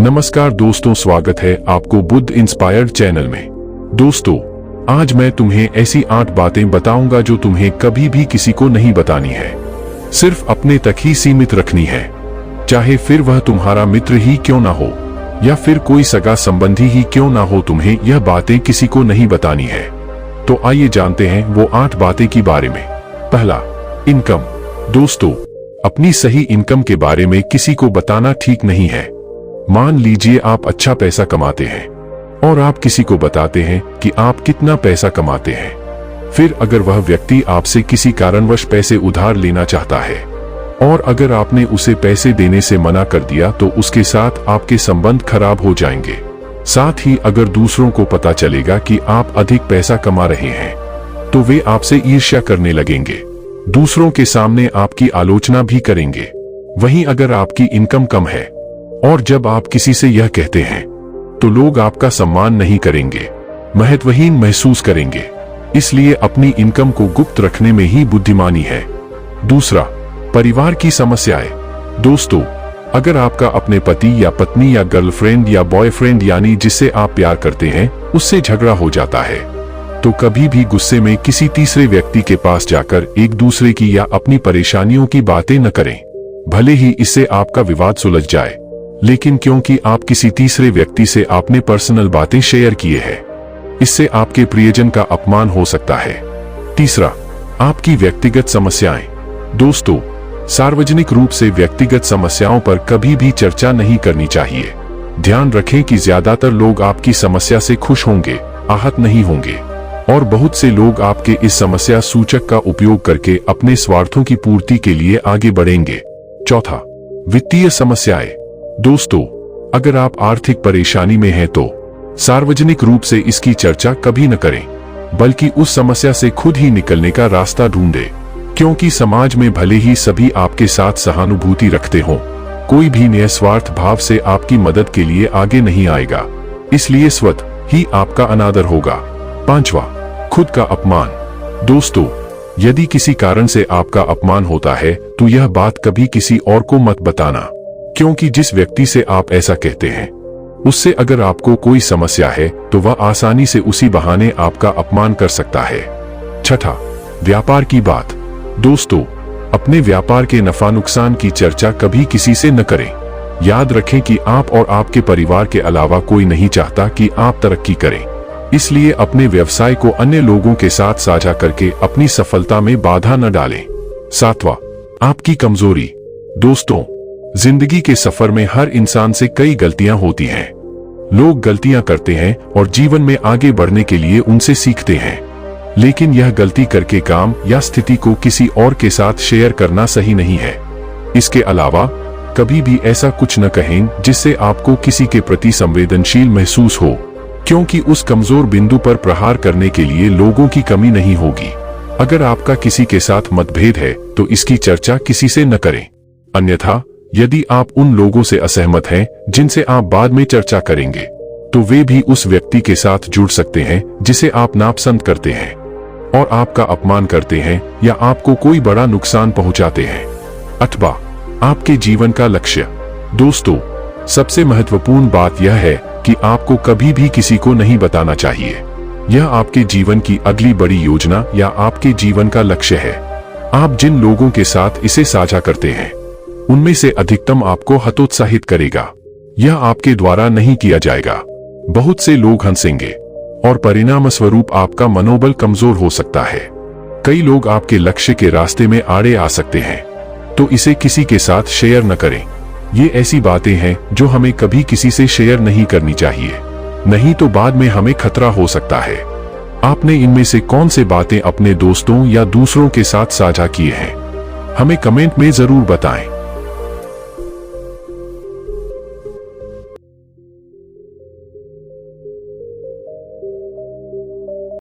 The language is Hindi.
नमस्कार दोस्तों, स्वागत है आपको बुद्ध इंस्पायर्ड चैनल में। दोस्तों, आज मैं तुम्हें ऐसी 8 बातें बताऊंगा जो तुम्हें कभी भी किसी को नहीं बतानी है, सिर्फ अपने तक ही सीमित रखनी है। चाहे फिर वह तुम्हारा मित्र ही क्यों ना हो या फिर कोई सगा संबंधी ही क्यों ना हो, तुम्हें यह बातें किसी को नहीं बतानी है। तो आइए जानते हैं वो 8 बातें के बारे में। पहला, इनकम। दोस्तों, अपनी सही इनकम के बारे में किसी को बताना ठीक नहीं है। मान लीजिए आप अच्छा पैसा कमाते हैं और आप किसी को बताते हैं कि आप कितना पैसा कमाते हैं। फिर अगर वह व्यक्ति आपसे किसी कारणवश पैसे उधार लेना चाहता है और अगर आपने उसे पैसे देने से मना कर दिया तो उसके साथ आपके संबंध खराब हो जाएंगे। साथ ही अगर दूसरों को पता चलेगा कि आप अधिक पैसा कमा रहे हैं तो वे आपसे ईर्ष्या करने लगेंगे, दूसरों के सामने आपकी आलोचना भी करेंगे। वहीं अगर आपकी इनकम कम है और जब आप किसी से यह कहते हैं तो लोग आपका सम्मान नहीं करेंगे, महत्वहीन महसूस करेंगे। इसलिए अपनी इनकम को गुप्त रखने में ही बुद्धिमानी है। दूसरा, परिवार की समस्याएं। दोस्तों, अगर आपका अपने पति या पत्नी या गर्लफ्रेंड या बॉयफ्रेंड यानी जिससे आप प्यार करते हैं उससे झगड़ा हो जाता है तो कभी भी गुस्से में किसी तीसरे व्यक्ति के पास जाकर एक दूसरे की या अपनी परेशानियों की बातें न करें। भले ही इससे आपका विवाद सुलझ जाए, लेकिन क्योंकि आप किसी तीसरे व्यक्ति से आपने पर्सनल बातें शेयर किए हैं, इससे आपके प्रियजन का अपमान हो सकता है। तीसरा, आपकी व्यक्तिगत समस्याएं। दोस्तों, सार्वजनिक रूप से व्यक्तिगत समस्याओं पर कभी भी चर्चा नहीं करनी चाहिए। ध्यान रखें कि ज्यादातर लोग आपकी समस्या से खुश होंगे, आहत नहीं होंगे, और बहुत से लोग आपके इस समस्या सूचक का उपयोग करके अपने स्वार्थों की पूर्ति के लिए आगे बढ़ेंगे। चौथा, वित्तीय समस्याएं। दोस्तों, अगर आप आर्थिक परेशानी में हैं तो सार्वजनिक रूप से इसकी चर्चा कभी न करें, बल्कि उस समस्या से खुद ही निकलने का रास्ता ढूंढें। क्योंकि समाज में भले ही सभी आपके साथ सहानुभूति रखते हों, कोई भी निस्वार्थ भाव से आपकी मदद के लिए आगे नहीं आएगा। इसलिए स्वतः ही आपका अनादर होगा। पांचवा, खुद का अपमान। दोस्तों, यदि किसी कारण से आपका अपमान होता है तो यह बात कभी किसी और को मत बताना, क्योंकि जिस व्यक्ति से आप ऐसा कहते हैं उससे अगर आपको कोई समस्या है तो वह आसानी से उसी बहाने आपका अपमान कर सकता है। छठा, व्यापार की बात। दोस्तों, अपने व्यापार के नफा नुकसान की चर्चा कभी किसी से न करें। याद रखें कि आप और आपके परिवार के अलावा कोई नहीं चाहता कि आप तरक्की करें। इसलिए अपने व्यवसाय को अन्य लोगों के साथ साझा करके अपनी सफलता में बाधा न डालें। सातवां, आपकी कमजोरी। दोस्तों, जिंदगी के सफर में हर इंसान से कई गलतियां होती हैं। लोग गलतियां करते हैं और जीवन में आगे बढ़ने के लिए उनसे सीखते हैं, लेकिन यह गलती करके काम या स्थिति को किसी और के साथ शेयर करना सही नहीं है। इसके अलावा कभी भी ऐसा कुछ न कहें जिससे आपको किसी के प्रति संवेदनशील महसूस हो, क्योंकि उस कमजोर बिंदु पर प्रहार करने के लिए लोगों की कमी नहीं होगी। अगर आपका किसी के साथ मतभेद है तो इसकी चर्चा किसी से न करें। अन्यथा यदि आप उन लोगों से असहमत हैं जिनसे आप बाद में चर्चा करेंगे तो वे भी उस व्यक्ति के साथ जुड़ सकते हैं जिसे आप नापसंद करते हैं और आपका अपमान करते हैं या आपको कोई बड़ा नुकसान पहुंचाते हैं। अथवा आपके जीवन का लक्ष्य। दोस्तों, सबसे महत्वपूर्ण बात यह है कि आपको कभी भी किसी को नहीं बताना चाहिए। यह आपके जीवन की अगली बड़ी योजना या आपके जीवन का लक्ष्य है। आप जिन लोगों के साथ इसे साझा करते हैं उनमें से अधिकतम आपको हतोत्साहित करेगा। यह आपके द्वारा नहीं किया जाएगा। बहुत से लोग हंसेंगे और परिणाम स्वरूप आपका मनोबल कमजोर हो सकता है। कई लोग आपके लक्ष्य के रास्ते में आड़े आ सकते हैं, तो इसे किसी के साथ शेयर न करें। ये ऐसी बातें हैं जो हमें कभी किसी से शेयर नहीं करनी चाहिए, नहीं तो बाद में हमें खतरा हो सकता है। आपने इनमें से कौन से बातें अपने दोस्तों या दूसरों के साथ साझा किए हैं, हमें कमेंट में जरूर बताएं।